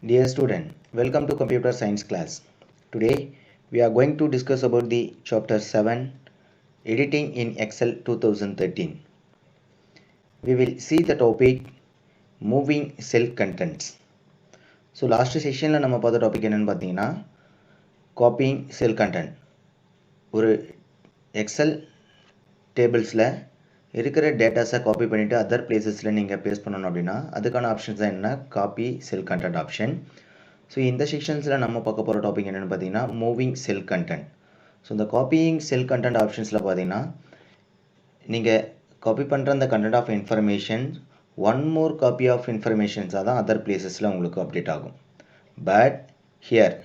Dear student, welcome to computer science class. Today we are going to discuss about the chapter 7 editing in Excel 2013. We will see the topic moving cell contents. So last session la நம்ம பார்த்த topic என்னன்னு பார்த்தீங்கன்னா copying cell content. ஒரு XL டேபிள்ஸில் இருக்கிற டேட்டாஸை copy பண்ணிவிட்டு other பிளேசஸில் நீங்கள் paste பண்ணணும் அப்படின்னா அதுக்கான ஆப்ஷன்ஸ் தான் என்ன copy cell content option. So இந்த செக்ஷன்ஸில் நம்ம பார்க்க போகிற டாபிக் என்னென்னு பார்த்தீங்கன்னா மூவிங் செல் கண்டென்ட். ஸோ இந்த காப்பியிங் செல் கண்டென்ட் ஆப்ஷன்ஸில் பார்த்தீங்கன்னா நீங்கள் காப்பி பண்ணுற அந்த content of information one more copy of இன்ஃபர்மேஷன்ஸாக தான் அதர் பிளேசஸில் உங்களுக்கு அப்டேட் ஆகும். பட் ஹியர்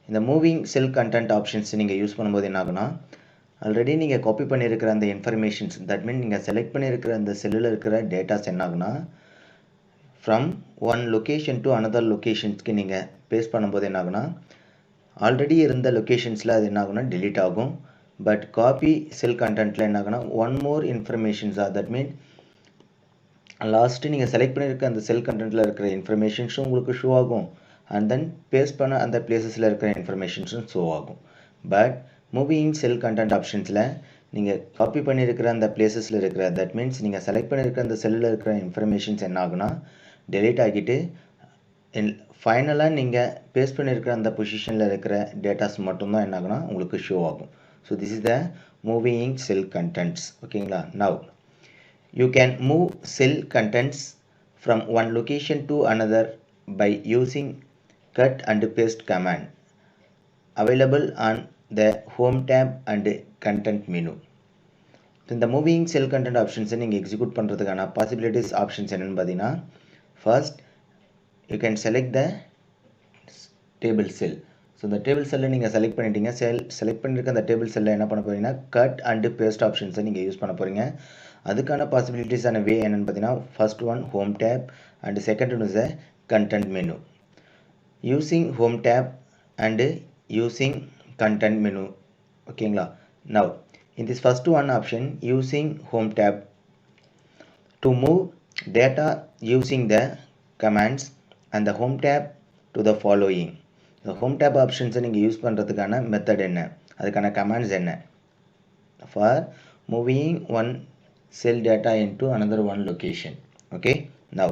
இந்த மூவிங் செல் கண்டென்ட் ஆப்ஷன்ஸ் நீங்கள் யூஸ் பண்ணும்போது என்ன ஆகுனா ஆல்ரெடி நீங்கள் காப்பி பண்ணியிருக்கிற அந்த இன்ஃபர்மேஷன்ஸ் தட் மீன் நீங்கள் செலக்ட் பண்ணியிருக்கிற அந்த செல்லில் இருக்கிற டேட்டாஸ் என்ன ஆகுனா from one location to another லொக்கேஷன்ஸ்க்கு நீங்கள் பேஸ்ட் பண்ணும்போது என்ன ஆகுனா ஆல்ரெடி இருந்த லொக்கேஷன்ஸில் அது என்ன ஆகுனா delete ஆகும். பட் காப்பி செல் கண்டென்ட்டில் என்ன ஆகுனா ஒன் மோர் இன்ஃபர்மேஷன்ஸாக தட் மீன் லாஸ்ட்டு நீங்கள் செலக்ட் பண்ணியிருக்க அந்த செல் கண்டென்ட்டில் இருக்கிற இன்ஃபர்மேஷன்ஸும் உங்களுக்கு ஷோ ஆகும் அண்ட் தென் பேஸ்ட் பண்ண அந்த பிளேசஸில் இருக்கிற இன்ஃபர்மேஷன்ஸும் ஷோ ஆகும். பட் மூவிங் செல் கண்டென்ட் ஆப்ஷன்ஸில் நீங்கள் காப்பி பண்ணியிருக்கிற அந்த பிளேசஸில் இருக்கிற தட் மீன்ஸ் நீங்கள் செலக்ட் பண்ணியிருக்கிற அந்த செல்லில் இருக்கிற இன்ஃபர்மேஷன்ஸ் என்ன ஆகுனா delete ஆகிட்டு ஃபைனலாக நீங்கள் பேஸ்ட் பண்ணியிருக்கிற அந்த பொசிஷனில் இருக்கிற டேட்டாஸ் மட்டும்தான் என்ன ஆகுனா உங்களுக்கு ஷோ ஆகும். So this is the moving cell contents. ஓகேங்களா. Now you can move cell contents from one location to another by using cut and paste command available on the home tab and content menu. இந்த moving cell content ஆப்ஷன்ஸை நீங்கள் execute பண்ணுறதுக்கான possibilities options என்னென்னு பார்த்தீங்கன்னா first you can select the table sell. So இந்த table செல்லை நீங்கள் select பண்ணிட்டீங்க. Select பண்ணியிருக்க அந்த டேபிள் செல்லை என்ன பண்ண போகிறீங்கன்னா கட் அண்டு பேஸ்ட் ஆப்ஷன்ஸை நீங்கள் யூஸ் பண்ண போகிறீங்க. அதுக்கான பாசிபிலிட்டிஸான வே என்னென்னு பார்த்தீங்கன்னா first one home tab and second one is the content menu. Using home tab and using content menu. Okay, now in this first one option using home tab to move data using the commands and the home tab to the following. The home tab options நீங்க use பண்றதுக்கான method என்ன, அதுக்கான commands என்ன for moving one cell data into another one location. Okay, now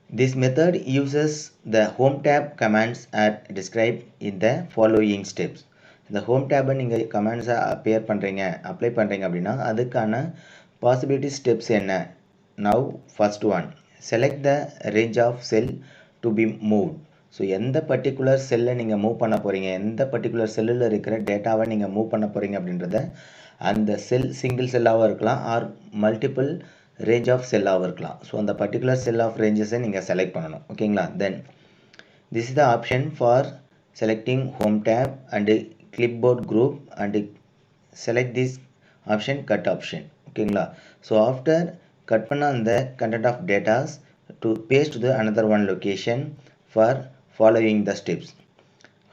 this method uses the home tab commands are described in the following steps. இந்த home tab நீங்கள் கமாண்ட்ஸை apply பண்ணுறீங்க அப்படின்னா அதுக்கான பாசிபிலிட்டி ஸ்டெப்ஸ் என்ன. Now first one select the range of cell to be move. So எந்த particular செல்லை நீங்கள் move பண்ண போகிறீங்க, எந்த பர்டிகுலர் செல்லில் இருக்கிற டேட்டாவை நீங்கள் மூவ் பண்ண போகிறீங்க அப்படின்றத அந்த செல் சிங்கிள் செல்லாகவும் இருக்கலாம் ஆர் மல்டிபிள் ரேஞ்ச் ஆஃப் செல்லாகவும் இருக்கலாம். ஸோ அந்த பர்டிகுலர் செல் ஆஃப் ரேஞ்சஸை நீங்கள் செலக்ட் பண்ணணும். ஓகேங்களா. Then this is the option for selecting home tab and clipboard group and select this option cut option. ஓகேங்களா. ஸோ ஆஃப்டர் கட் பண்ண அந்த content of datas to paste the another one location for following the steps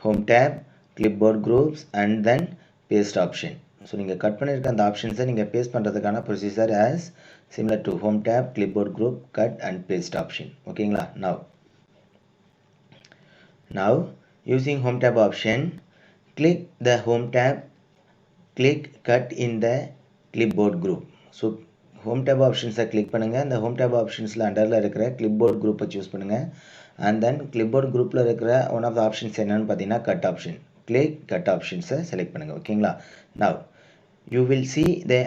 home tab clipboard groups and then paste option. So நீங்கள் cut பண்ணியிருக்க அந்த ஆப்ஷன்ஸை நீங்கள் paste பண்ணுறதுக்கான procedure as similar to home tab, clipboard group, cut and paste option. Okay, now using home tab option, click the home tab, click cut in the clipboard group. So home tab options click பண்ணுங்க. அந்த home tab optionsல அண்டர்ல இருக்கிற clipboard group choose பண்ணுங்க. and then clipboard groupல இருக்கிற one of the options என்னன்னு பார்த்தீங்கன்னா cut option. click cut options select பண்ணுங்க. ஓகேங்களா. now you will see the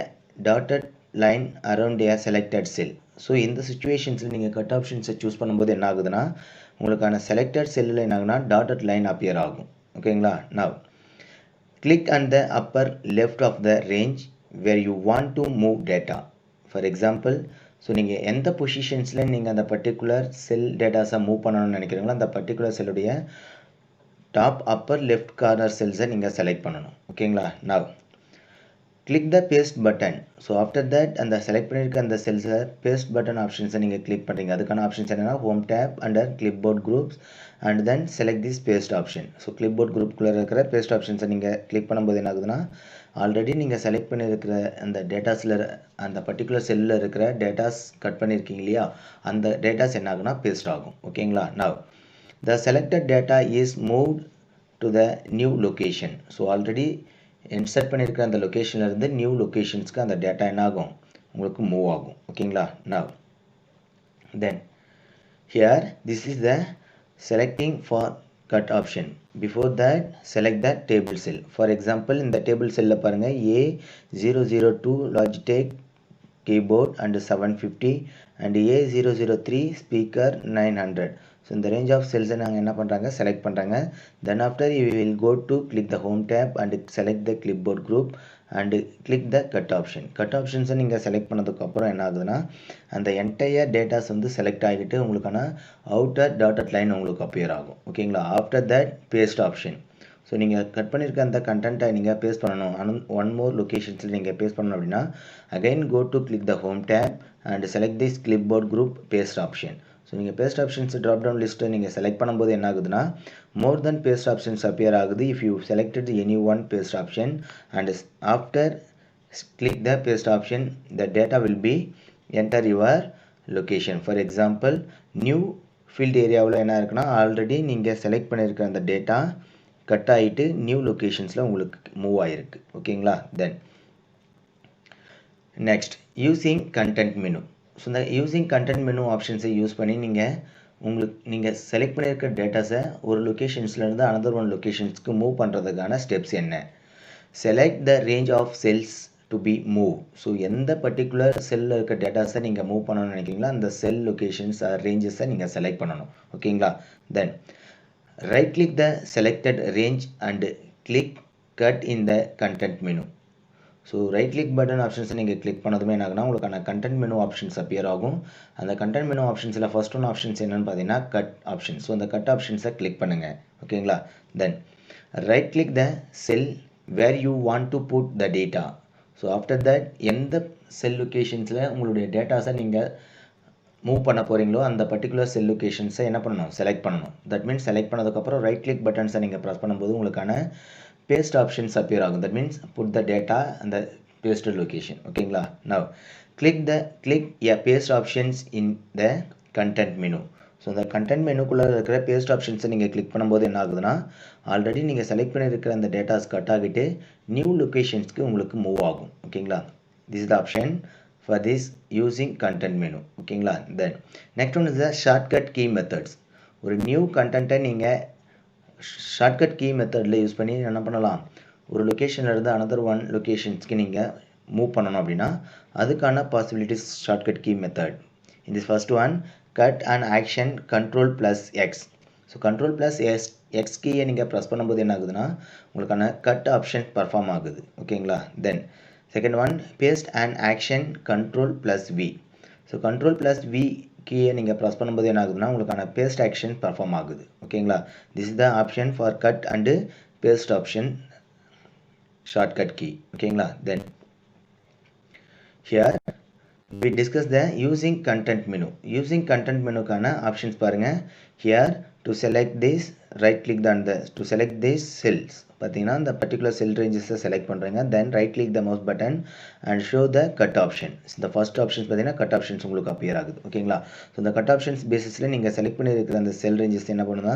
dotted line around a selected cell. So இந்த சிச்சுவேஷன்ஸில் நீங்கள் கட் ஆப்ஷன்ஸை சூஸ் பண்ணும்போது என்ன ஆகுதுன்னா உங்களுக்கான செலக்டட் செல்லில் என்ன ஆகுனா டாட்டட் லைன் அப்பியர் ஆகும். ஓகேங்களா. Now click and the upper left of the range where you want to move data. For example so நீங்கள் எந்த பொசிஷன்ஸில் நீங்கள் அந்த பர்டிகுலர் செல் டேட்டாஸை மூவ் பண்ணணும்னு நினைக்கிறீங்களோ அந்த பர்டிகுலர் செல்லுடைய டாப் அப்பர் லெஃப்ட் கார்னர் செல்ஸை நீங்கள் செலக்ட் பண்ணணும். ஓகேங்களா. Now click the paste button. So after that அந்த select பண்ணிருக்க அந்த cells paste button options நீங்க click பண்றீங்க. அதுக்கான options என்னன்னா home tab under clipboard groups and then select this paste option. So clipboard group குள்ள இருக்கிற paste options நீங்க click பண்ணும்போது என்ன ஆகுதுன்னா ஆல்ரெடி நீங்க செலக்ட் பண்ணிருக்கிற அந்த டேட்டாஸ்ல அந்த பர்టిక్యులர் செல்ல இருக்கிற டேட்டாஸ் கட் பண்ணிருக்கீங்க இல்லையா அந்த டேட்டாஸ் என்ன ஆகும்னா பேஸ்ட் ஆகும். ஓகேங்களா? now the selected data is moved to the new location. So already insert பண்ணிருக்கிற அந்த லொகேஷன்ல இருந்து நியூ லொகேஷன்ஸ்க்கு அந்த டேட்டா என்ன ஆகும் உங்களுக்கு மூவ் ஆகும். ஓகேங்களா? now then here this is the selecting for cut option. Before that select the table cell. For example இந்த table cell ல பாருங்க A002 Logitech keyboard and 750 and A003 speaker 900. So in the range of cells நாங்க என்ன பண்றாங்க select பண்றாங்க. Then after you will go to click the home tab and select the clipboard group and click the cut option. cut options நீங்க select பண்ணதுக்கு அப்புறம் என்ன ஆகுதுன்னா அந்த entire datas வந்து select ஆகிட்டு உங்களுக்கான outer dotted line உங்களுக்கு appear ஆகும். ஓகேங்களா? after that paste option. So நீங்கள் கட் பண்ணியிருக்க அந்த கண்டென்ட்டை நீங்கள் பேஸ்ட் பண்ணணும். ஒன் மோர் லொக்கேஷன்ஸில் நீங்கள் பேஸ்ட் பண்ணணும் அப்படின்னா again go to click the home tab and select this clipboard group paste option. So நீங்கள் பேஸ்ட் ஆப்ஷன்ஸ் ட்ராப் டவுன் லிஸ்ட்டை நீங்கள் செலக்ட் பண்ணும்போது என்ன ஆகுதுன்னா more then paste options appear ஆகுது. If you selected any one paste option and after click the paste option the data will be enter your location. For example new field ஏரியாவில் என்ன இருக்குன்னா already நீங்கள் select பண்ணியிருக்க அந்த data cut ஆகிட்டு new லொக்கேஷன்ஸில் உங்களுக்கு மூவ் ஆகிருக்கு. ஓகேங்களா? Then next using content menu. So இந்த யூஸிங் கண்டென்ட் மெனு ஆப்ஷன்ஸை யூஸ் பண்ணி நீங்கள் செலக்ட் பண்ணியிருக்க டேட்டாஸை ஒரு லொக்கேஷன்ஸ்லேருந்து அனதர் ஒன் லொக்கேஷன்ஸ்க்கு மூவ் பண்ணுறதுக்கான ஸ்டெப்ஸ் என்ன? Select the range of cells to be move. So எந்த பர்டிகுலர் செல்லில் இருக்க டேட்டாஸை நீங்கள் மூவ் பண்ணணும்னு நினைக்கிறீங்களோ அந்த செல் லொக்கேஷன்ஸ் ரேஞ்சஸை நீங்கள் செலக்ட் பண்ணணும். ஓகேங்களா? தென் right click the selected range and click cut in the content menu. So right click button ஆப்ஷன்ஸை நீங்கள் கிளிக் பண்ணதுமே என்ன ஆகுனா உங்களுக்கான கண்டென்ட் மெனு ஆப்ஷன்ஸ் அப்பியர் ஆகும். அந்த கண்டென்ட் மெனு ஆப்ஷன்ஸில் ஃபர்ஸ்ட் ஒன் ஆப்ஷன்ஸ் என்னென்னு பார்த்தீங்கன்னா கட் ஆப்ஷன். ஸோ அந்த கட் ஆப்ஷன்ஸை கிளிக் பண்ணுங்கள். ஓகேங்களா? Then right click the cell where you want to put the data. So after that எந்த செல் லொக்கேஷன்ஸில் உங்களுடைய டேட்டாஸை நீங்கள் மூவ் பண்ண போகிறீங்களோ அந்த பர்டிகுலர் செல் லொக்கேஷன்ஸை என்ன பண்ணணும் செலக்ட் பண்ணணும். தட் மீன்ஸ் செலக்ட் பண்ணதுக்கப்புறம் ரைட் கிளிக் பட்டன்ஸை நீங்கள் ப்ரெஸ் பண்ணும்போது உங்களுக்கான பேஸ்ட் ஆப்ஷன்ஸ் அப்பியர் ஆகும். That means put the data அந்த பேஸ்ட் லொக்கேஷன். ஓகேங்களா? Now click a paste options in the content menu. So அந்த கண்டென்ட் மெனுக்குள்ளே இருக்கிற பேஸ்ட் ஆப்ஷன்ஸை நீங்கள் கிளிக் பண்ணும்போது என்ன ஆகுதுன்னா ஆல்ரெடி நீங்கள் செலக்ட் பண்ணியிருக்கிற அந்த டேட்டாஸ் கட் ஆகிட்டு நியூ லொக்கேஷன்ஸ்க்கு உங்களுக்கு மூவ் ஆகும். ஓகேங்களா? This is the option for this using content menu. ஓகேங்களா? then next one is the shortcut key methods. ஒரு நியூ கண்டென்ட்டை நீங்கள் ஷார்ட்கட் கீ மெத்தடில் யூஸ் பண்ணி என்ன பண்ணலாம் ஒரு லொக்கேஷனில் இருந்து அனதர் ஒன் லொக்கேஷன்ஸ்க்கு நீங்கள் மூவ் பண்ணணும் அப்படின்னா அதுக்கான possibilities shortcut key method. in this first one cut and action control plus x. So control plus x கீயை நீங்கள் ப்ரெஸ் பண்ணும்போது என்ன ஆகுதுன்னா உங்களுக்கான கட் ஆப்ஷன் பர்ஃபார்ம் ஆகுது. ஓகேங்களா? then second one paste and action control plus v. So control plus v கீயை நீங்கள் ப்ரெஸ் பண்ணும்போது என்ன ஆகுதுன்னா உங்களுக்கான பேஸ்ட் ஆக்ஷன் பர்ஃபார்ம் ஆகுது. ஓகேங்களா? This is the option for cut and paste option shortcut key. ஓகேங்களா? Then here we discuss the using content menu. using content menu கான ஆப்ஷன்ஸ் பாருங்க. here to select this right click on the to select these cells பார்த்தீங்கன்னா இந்த particular cell ranges select பண்ணுறீங்க. then right click the mouse button and show the cut option. இந்த first options பார்த்தீங்கன்னா cut options உங்களுக்கு appear ஆகுது. ஓகேங்களா? So இந்த cut options பேசிஸில் நீங்கள் செலக்ட் பண்ணியிருக்கிற அந்த செல் ரேஞ்சஸ் என்ன பண்ணுன்னா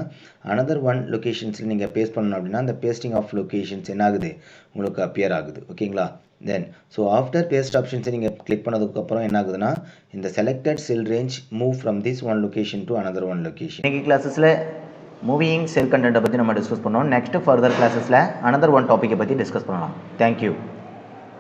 அனதர் ஒன் லொக்கேஷன்ஸில் நீங்கள் பேஸ்ட் பண்ணணும் அப்படின்னா அந்த பேஸ்டிங் ஆஃப் லொக்கேஷன்ஸ் என்ன ஆகுது உங்களுக்கு அப்பியர் ஆகுது. ஓகேங்களா? then so after paste options நீங்கள் கிளிக் பண்ணதுக்கு அப்புறம் என்ன ஆகுதுன்னா இந்த selected cell range move from this one location to another one location. இன்னைக்கு கிளாஸஸ்ல மூவிங் செல் கண்டென்ட்டை பற்றி நம்ம டிஸ்கஸ் பண்ணோம். நெக்ஸ்ட் ஃபர்தர் கிளாஸஸில் another one டாப்பிக்கை பற்றி டிஸ்கஸ் பண்ணலாம். தேங்க்யூ.